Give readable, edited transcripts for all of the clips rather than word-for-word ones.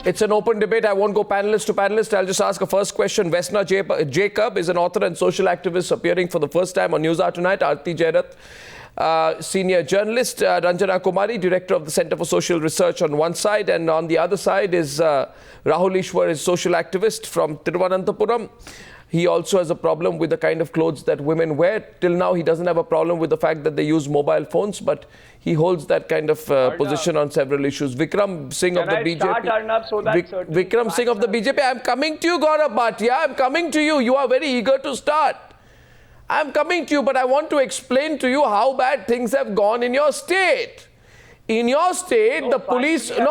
It's an open debate. I won't go panelist to panelist. I'll just ask a first question. Vesna Jacob is an author and social activist appearing for the first time on Newshour tonight. Aarti Jairath, senior journalist. Ranjana Kumari, director of the Center for Social Research on one side. And on the other side is Rahul Ishwar, is social activist from Thiruvananthapuram. He also has a problem with the kind of clothes that women wear. Till now, he doesn't have a problem with the fact that they use mobile phones, but he holds that kind of position on several issues. Vikram Singh of the BJP. Vikram Singh of the BJP. I'm coming to you, Gaurav Bhatia. I'm coming to you. You are very eager to start. I'm coming to you, but I want to explain to you how bad things have gone in your state. In your state, the police, Mr.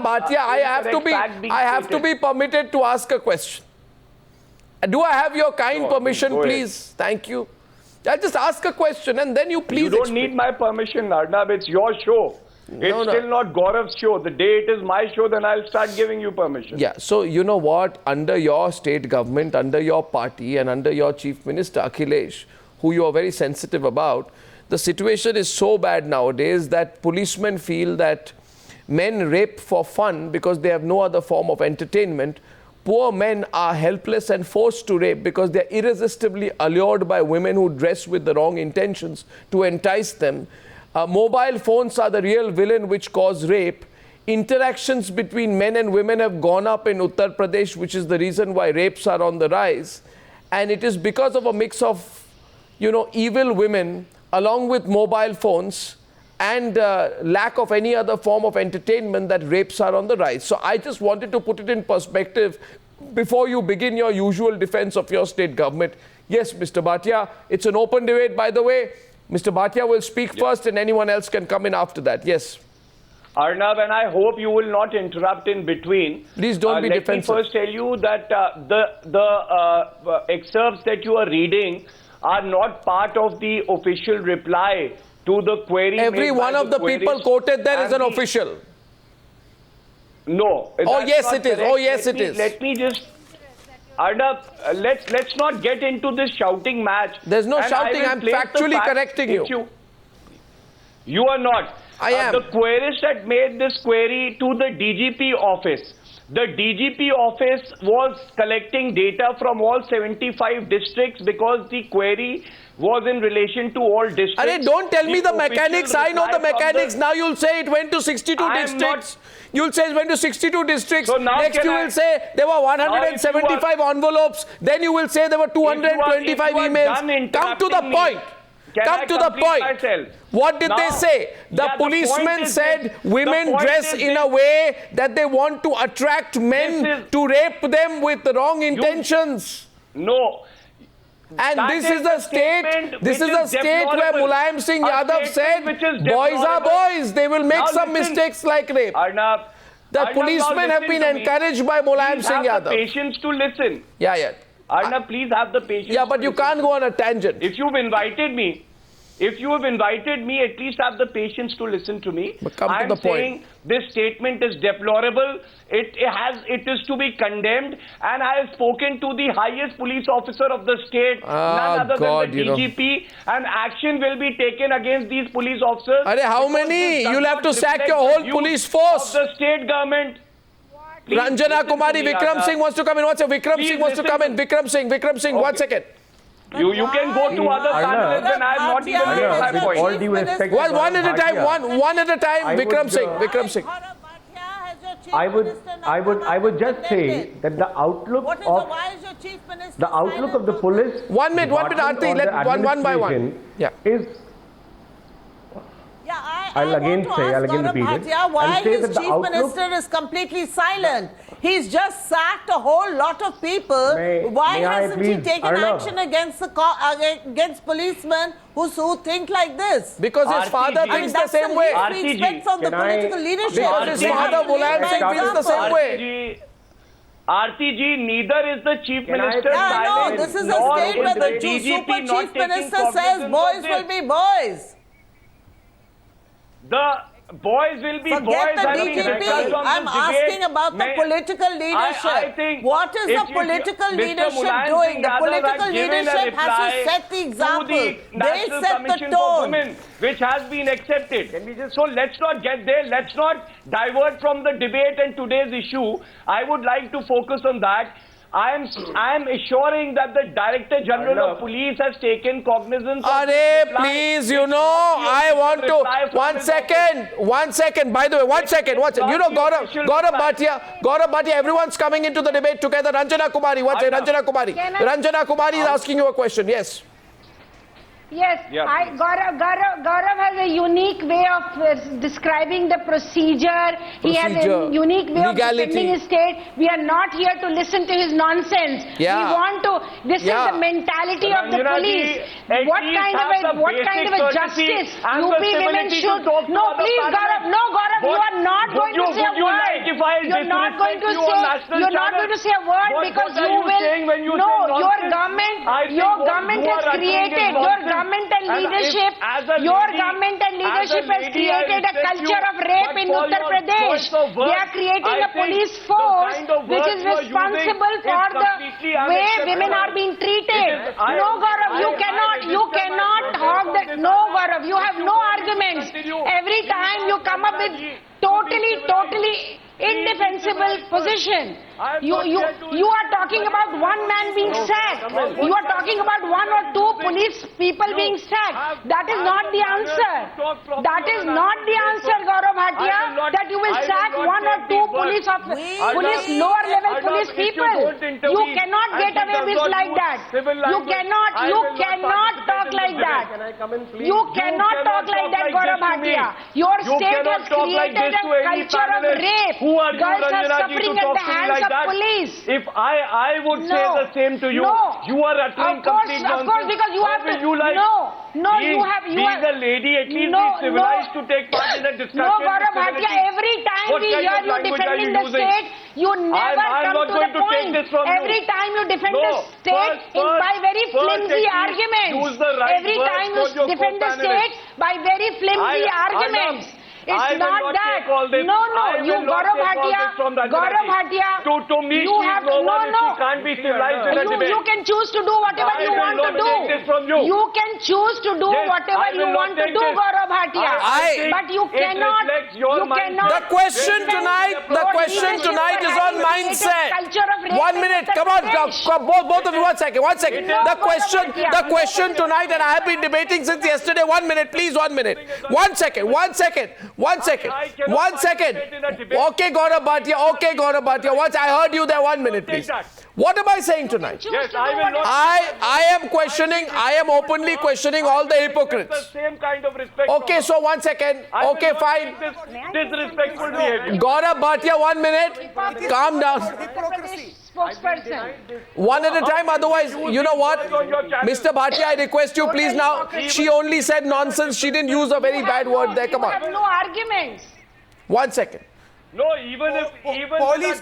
Bhatia, I have to be permitted to ask a question. Do I have your kind permission, please? Thank you. I'll just ask a question and then you please explain. You don't need my permission, Arnab. It's your show. It's still not Gaurav's show. The day it is my show, then I'll start giving you permission. Yeah, so you know what? Under your state government, under your party and under your Chief Minister, Akhilesh, who you are very sensitive about, the situation is so bad nowadays that policemen feel that men rape for fun because they have no other form of entertainment. Poor men are helpless and forced to rape because they are irresistibly allured by women who dress with the wrong intentions to entice them. Mobile phones are the real villain which cause rape. Interactions between men and women have gone up in Uttar Pradesh, which is the reason why rapes are on the rise. And it is because of a mix of, evil women along with mobile phones and lack of any other form of entertainment that rapes are on the rise. So I just wanted to put it in perspective before you begin your usual defense of your state government. Yes, Mr. Bhatia, it's an open debate, by the way. Mr. Bhatia will speak first and anyone else can come in after that. Yes. Arnab, and I hope you will not interrupt in between. Please don't be defensive. Let me first tell you that the excerpts that you are reading are not part of the official reply to the query. Every one of the people quoted there is an official. No. Oh yes, it is. Oh yes, it is. Let me just, Arnab, let's not get into this shouting match. There's no shouting. I'm factually correcting you. You are not. I am. The querist had made this query to the DGP office. The DGP office was collecting data from all 75 districts because the query was in relation to all districts. Arey, don't tell me the mechanics. I know the mechanics. Now you'll say it went to 62 districts. You'll say it went to 62 districts. So next you will say there were 175 envelopes. Then you will say there were 225 emails. Come to the point. Come to the point. What did they say? The policemen said women dress in a way that they want to attract men to rape them with the wrong intentions. No. And this is a state where Mulayam Singh Yadav said boys are boys. They will make some mistakes like rape. The policemen have been encouraged by Mulayam Singh Yadav. Have the patience to listen. Yeah. Arnab, please have the patience. Yeah, but you can't go on a tangent. If you've invited me, at least have the patience to listen to me. But come to the point. I'm saying this statement is deplorable. It is to be condemned. And I have spoken to the highest police officer of the state, none other than the DGP, and action will be taken against these police officers. How many? You'll have to sack your whole police force. Of the state government. Please Ranjana Kumari, Vikram Singh wants to come in. Vikram Singh wants to come in. Vikram Singh, okay. 1 second. You can go to other panelists and I have not even made my point. All due respect, one at a time. One at a time. Vikram Singh. I would just say that the outlook of the police. 1 minute, Aarti. Let one by one. Yeah. I'll again repeat it. Why his chief minister is completely silent? He's just sacked a whole lot of people. Why hasn't he taken action against policemen who think like this? Because his father thinks the same way. He expects on the political leadership. Because his father, Mulayam Singh, thinks the same way. Aarti ji, neither is the chief minister No, silent. this is a state where the super chief minister says boys will be boys. Boys will be Forget boys. the I mean, DGP. I'm asking about the political leadership. I think what is the political Mr. leadership Mulayam doing? Singh The Yadav political had given a leadership has to reply set the example. to the They National set the Commission for tone. Women, which has been accepted. So let's not get there. Let's not divert from the debate and today's issue. I would like to focus on that. I am assuring that the Director General of Police has taken cognizance of this reply. Please, you know, I want to... One second. By the way, one second. You know, Gaurav Bhatia, everyone's coming into the debate together. Ranjana Kumari, Ranjana Kumari is asking you a question. Yes. Yes, Yeah, Gaurav has a unique way of describing the procedure. He has a unique way of defending his state. We are not here to listen to his nonsense. Yeah. We want to. This is the mentality of the police. What kind of a justice UP women should? No, please, Gaurav. No, Gaurav, you are not going to say a word. You're not going to say. You're not going to say a word because you will. No, your government has created. Government and leadership has created a culture of rape in Uttar Pradesh. They are creating a police force which is responsible for the way women are being treated. No, Gaurav, you cannot hog that. No, Gaurav, you have no arguments. Every time you come up with totally indefensible position. You are talking about one man being sacked. You are talking about one or two police people being sacked. That is not the answer. That is not the answer, Gaurav Bhatia, that you will sack one or two lower level police people. You cannot get away with like that. You cannot talk like that. You cannot talk like that, Gaurav Bhatia. Your state has created a culture of rape. Girls are suffering at the hands of police. If I would say the same to you, you are uttering complete nonsense. Of course, because you have to. Being a lady, at least be civilized to take part in a discussion. No, Gaurav Bhatia, every time we hear you defending the state, you never come to the point. Every time you defend the state by very flimsy arguments. Every time you defend the state by very flimsy arguments. It's not that. No, you Gaurav Bhatia. To me, she is no one. She can't be civilized in a debate. You can choose to do whatever you want to do. You can choose to do whatever you want to do, Gaurav Bhatia. But you cannot. The question tonight is on mindset. 1 minute. Come on, both of you. 1 second. The question tonight, and I have been debating since yesterday. 1 minute, please. 1 minute. 1 second. 1 second. Okay, Gaurav Bhatia. Once I heard you there. 1 minute, please. What am I saying tonight? Yes, I will not. I am openly questioning all the hypocrites. The same kind of respect. Okay, so 1 second. Okay, fine. Disrespectful behavior. Gaurav Bhatia, 1 minute. Calm down. Spokesperson. One at a time, otherwise, you know what? Mr. Bhatia, I request you please now. She only said nonsense. She didn't use a very bad word there. Come on. You have no arguments. 1 second. No, even police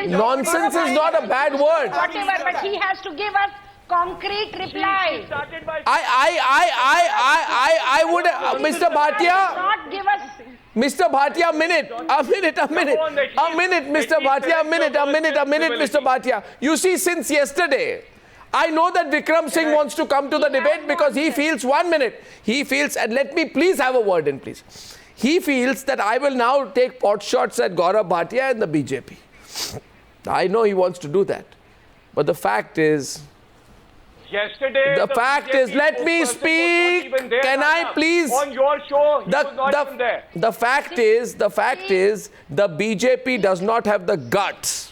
Nonsense is not a bad word. Whatever, but he has to give us concrete reply. I would, Mr. Bhatia. Not give us. Mr. Bhatia, a minute, Mr. Bhatia, a minute, Mr. Bhatia. You see, since yesterday, I know that Vikram Singh wants to come to the debate because he feels, 1 minute, and let me please have a word in, please. He feels that I will now take pot shots at Gaurav Bhatia and the BJP. I know he wants to do that. But the fact is, yesterday, let me speak. Can I please? On your show, he was not even there. The fact is, the BJP does not have the guts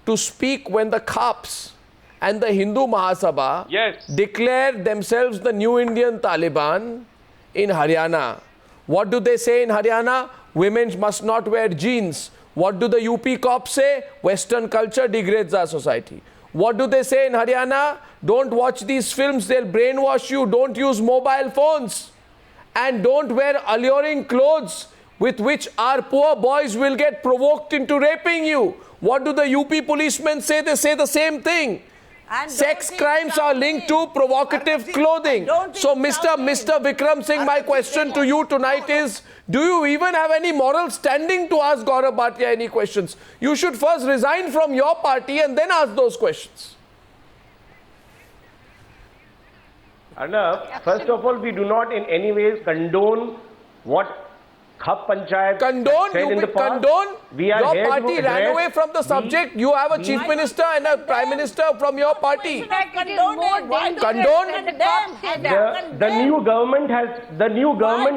to speak when the cops and the Hindu Mahasabha declare themselves the new Indian Taliban in Haryana. What do they say in Haryana? Women must not wear jeans. What do the UP cops say? Western culture degrades our society. What do they say in Haryana? Don't watch these films, they'll brainwash you. Don't use mobile phones. And don't wear alluring clothes with which our poor boys will get provoked into raping you. What do the UP policemen say? They say the same thing. Sex crimes are linked to provocative clothing. So, Mr. Vikram Singh, my question to you tonight is, do you even have any moral standing to ask Gaurav Bhatia any questions? You should first resign from your party and then ask those questions. Arnab, first of all, we do not in any way condone what Khap Panchayat said in the past. Your party ran away from the subject. You have a chief minister and a prime minister from your party. Condone? The new government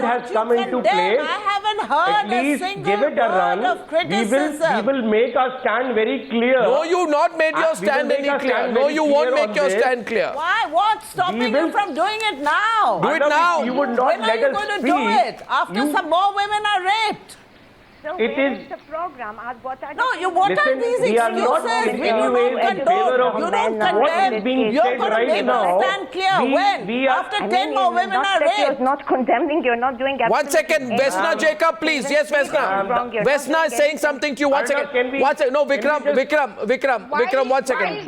has come into place. I haven't heard At least a single give it a run. word of criticism. We will make our stand very clear. No, you've not made your stand any clear. No, you won't make your stand clear. Why? What's stopping you from doing it now? Do it now. You would not When let are you us going to speak. do it? After some more women are raped. So It where is- is the program? What are No, the what Listen, are these we are not excuses? in We any do way not in favor condone. of You don't what is condemn. being You're said going to right make now. us stand clear. When? we are- After 10 more women are You're raped. not condemning, you're not doing One absolutely second, anything. Vesna Jacob, please. Yes, Vesna. Vesna is saying something to you. One Arnab, second. can we- One second. No, can we Vikram, just- Vikram, one second.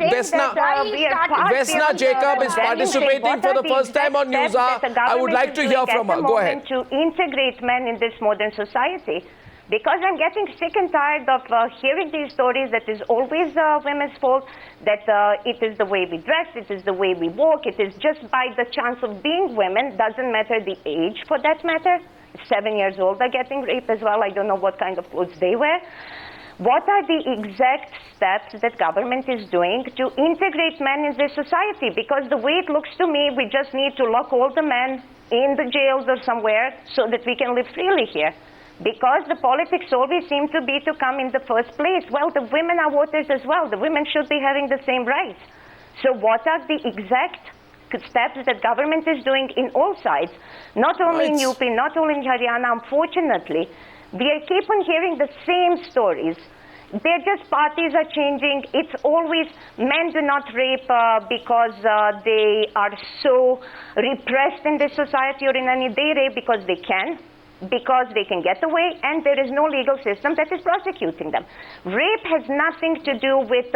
Vesna Jacob is participating for the first time on Newshour. I would like to hear from her. Go ahead. To integrate men in this modern society. Because I'm getting sick and tired of hearing these stories that is always women's fault, that it is the way we dress, it is the way we walk, it is just by the chance of being women, doesn't matter the age for that matter. 7 years old they're getting raped as well, I don't know what kind of clothes they wear. What are the exact steps that government is doing to integrate men in this society? Because the way it looks to me, we just need to lock all the men in the jails or somewhere so that we can live freely here. Because the politics always seem to be to come in the first place. Well, the women are voters as well. The women should be having the same rights. So what are the exact steps that government is doing in all sides? Not only in UP, not only in Haryana, unfortunately. We keep on hearing the same stories. They're just parties are changing. It's always men do not rape because they are so repressed in this society or in any. They rape because they can get away, and there is no legal system that is prosecuting them. Rape has nothing to do with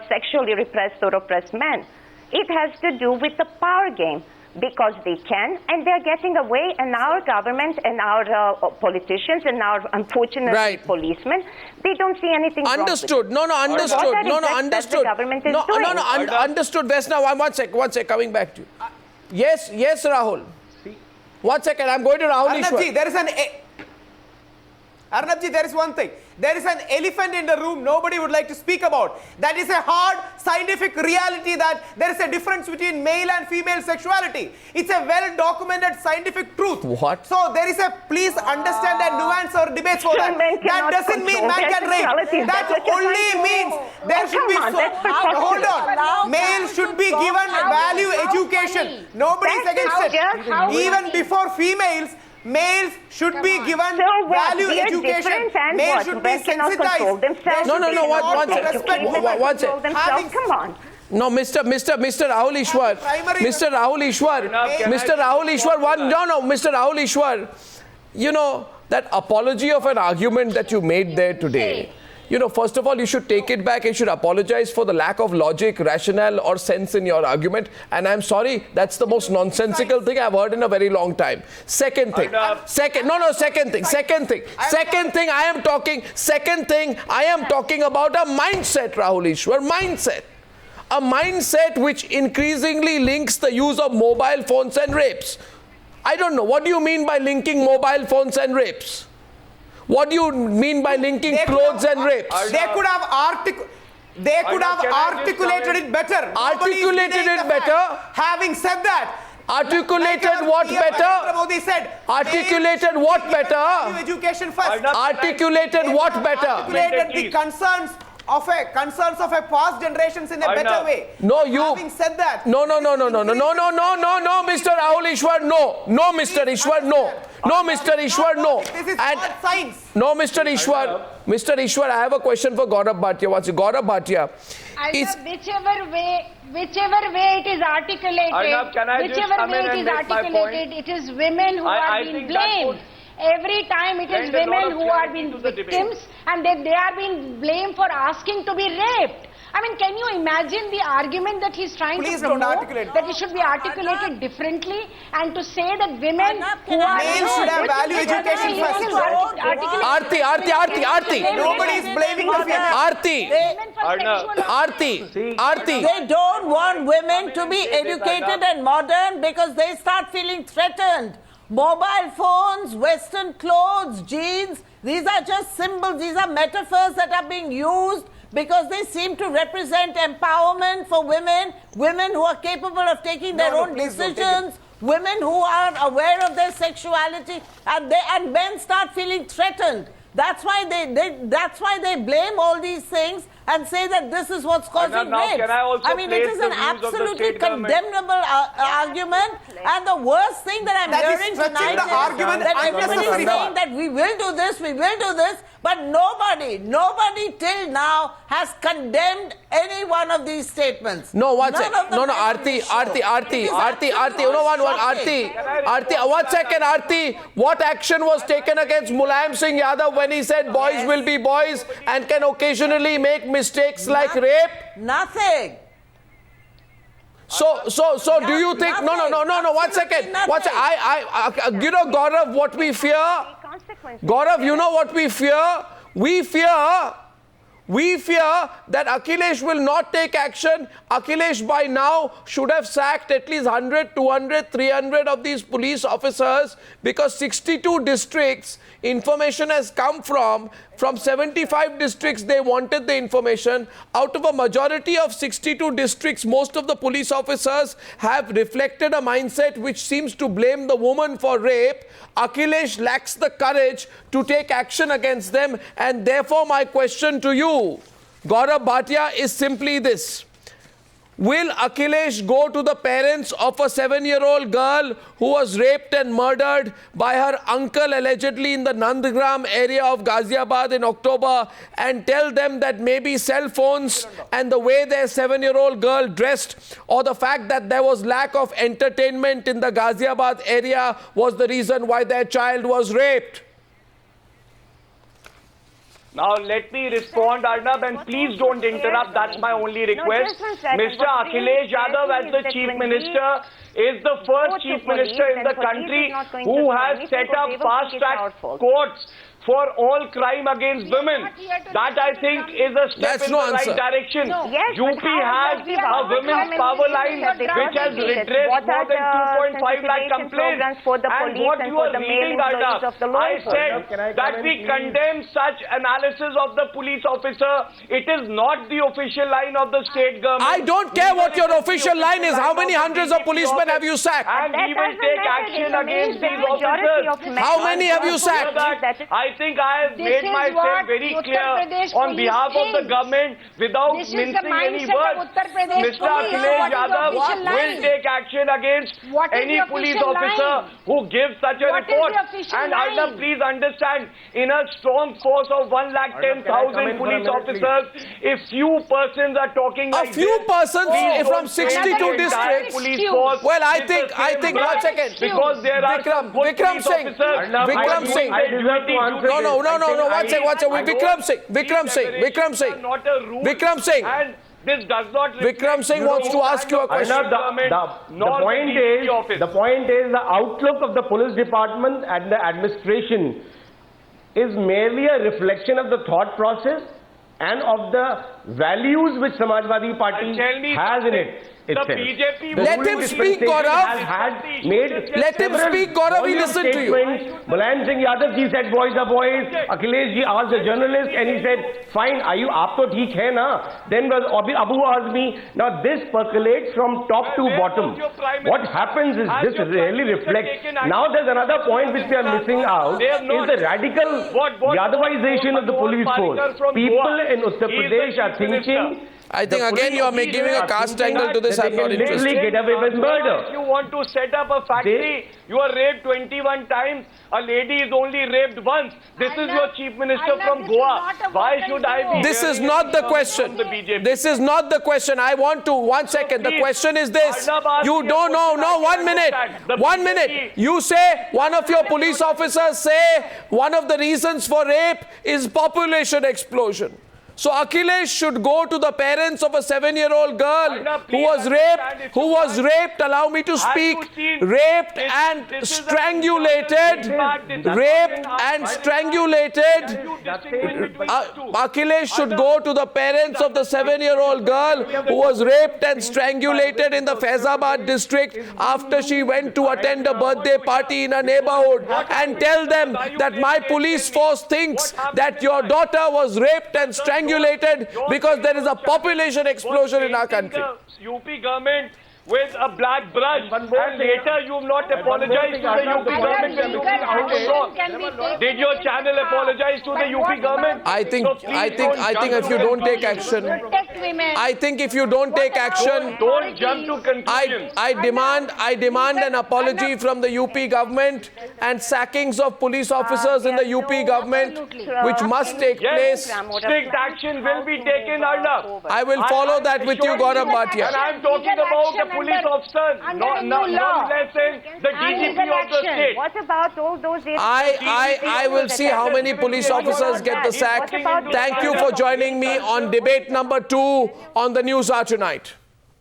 sexually repressed or oppressed men. It has to do with the power game, because they can, and they're getting away, and our government and our politicians and our unfortunate policemen, they don't see anything wrong with it. Understood. Understood. Understood. Vesna, one sec, coming back to you. Yes, Rahul. 1 second, I'm going to Rahul Ishwar. Arnabji, there is one thing. There is an elephant in the room nobody would like to speak about. That is a hard scientific reality that there is a difference between male and female sexuality. It's a well-documented scientific truth. What? So there is a, please understand and nuance our debates for that. That doesn't mean man can rape. That only means there should be, hold on, male should be given value education. Nobody is against it. Even before females, males should be given value education. Males should be sensitized. One second. Come on. No, Mr. Rahul Ishwar. Mr. Rahul Ishwar, you know, that apology of an argument that you made there today, you know, first of all, you should take it back and should apologize for the lack of logic, rationale or sense in your argument. And I'm sorry, that's the most nonsensical thing I've heard in a very long time. Second thing, I am talking about a mindset, Rahul Ishwar, mindset. A mindset which increasingly links the use of mobile phones and rapes. I don't know, what do you mean by linking mobile phones and rapes? What do you mean by linking clothes and rapes? They could have articulated it better. Articulated it better? Having said that, articulated what better? Modi said, articulated what better? Education first. Articulated what better? Articulated the concerns of a past generations in a better way. No, you. Having said that. No, Mr. Rahul Ishwar, no. No, Mr. Ishwar, no. No, Mr. Ishwar, no. This is not science. No, Mr. Ishwar, I have a question for Gaurav Bhatia. Gaurav Bhatia. Whichever way it is articulated, Arnab, can I just come in and make my point? it is women who are being blamed. Every time it is women who are being victims and they are being blamed for asking to be raped. I mean, can you imagine the argument that he's trying to promote, that it should be articulated differently, and to say that women who are... Males should have value education first. Aarti. Nobody is blaming the female. Aarti. They don't want women to be educated and modern because they start feeling threatened. Mobile phones, Western clothes, jeans, these are just symbols, these are metaphors that are being used because they seem to represent empowerment for women, women who are capable of taking their own decisions, women who are aware of their sexuality, and men start feeling threatened. That's why they blame all these things and say that this is what's causing rape. I mean, it is an absolutely condemnable argument, and the worst thing that I'm hearing tonight is that everybody is saying that we will do this, but nobody till now has condemned any one of these statements. No, one second. No, Aarti, one second, Aarti. What action was taken against Mulayam Singh Yadav when he said boys will be boys and can occasionally make mistakes like rape? Nothing. So do you think... No, one second. You know, Gaurav, what we fear? Gaurav, you know what we fear? We fear that Akhilesh will not take action. Akhilesh by now should have sacked at least 100, 200, 300 of these police officers because 62 districts information has come from 75 districts they wanted the information. Out of a majority of 62 districts, most of the police officers have reflected a mindset which seems to blame the woman for rape. Akhilesh lacks the courage to take action against them, and therefore my question to you, Gaurav Bhatia, is simply this. Will Akhilesh go to the parents of a 7-year-old girl who was raped and murdered by her uncle allegedly in the Nandgram area of Ghaziabad in October and tell them that maybe cell phones and the way their 7-year-old girl dressed or the fact that there was lack of entertainment in the Ghaziabad area was the reason why their child was raped? Now let me respond, Arnab, and please don't interrupt. That's my only request. Mr. Akhilesh Yadav, as the Chief Minister, is the first Chief Minister in the country who has set up fast-track courts for all crime against women. That, I think, is a step in the right direction. UP has a women's power line which has redressed more than 2.5 lakh complaints. And what you are reading, Arnab, I said that we condemn such analysis of the police officer. It is not the official line of the state government. I don't care what your official line is. How many hundreds of policemen have you sacked? And we will take action against these officers. How many have you sacked? I think I have made myself very clear on behalf of the government without mincing any words. Mr. Akhilesh Yadav will take action against any police officer who gives such a report. And Arnab, please understand, in a strong force of 110,000 police officers, if few persons are talking like this, a few persons from 62 districts. Well, I think 1 second. Because there are Vikram Singh. No, one second. Vikram Singh. And this does not... Vikram Singh wants to ask you a question. The point is the outlook of the police department and the administration is merely a reflection of the thought process and of the values which Samajwadi Party has in it. The BJP... Let him speak, Gaurav. Let him speak, Gaurav. We listen to you. Mulayam Singh Yadav ji said boys are boys. Akhilesh ji asked a journalist and he said, fine, are you aap to theek hai na? Then Abu asked me, now this percolates from top to bottom. What happens is this really reflects. Now there's another point which we are missing out is the radical Yadavization of the police force. People in Uttar Pradesh are are thinking. I think again you are giving a caste angle to this. I'm not interested. Get away with murder. If you want to set up a factory, you are raped 21 times. A lady is only raped once. This is your chief minister from Goa. Why should I be? This is not the question. This is not the question. I want to, 1 second. The question is this. You don't know. No, 1 minute. 1 minute. You say, one of your police officers say, one of the reasons for rape is population explosion. So Akhilesh should go to the parents of a 7-year-old girl who was raped, allow me to speak, raped and strangulated, Akhilesh should go to the parents of the 7-year-old girl who was raped and strangulated in the Firozabad district after she went to attend a birthday party in a neighborhood and tell them that my police force thinks that your daughter was raped and strangulated because there is a population explosion in our country. The UP government with a black brush, and later you have not apologized to the UP government. Did your channel apologize to the UP government? I think if you don't take action, don't jump to conclusions. I demand an apology from the UP government and sackings of police officers in the UP government, which must take place. Strict action will be taken, Arnab. I will follow that with you, Gaurav Bhatia. And I am talking about the police officers, not less than the DGP of the state. What about all those... I will see how many police officers get the sack. Thank you for joining me on debate number 2 on the Newshour tonight.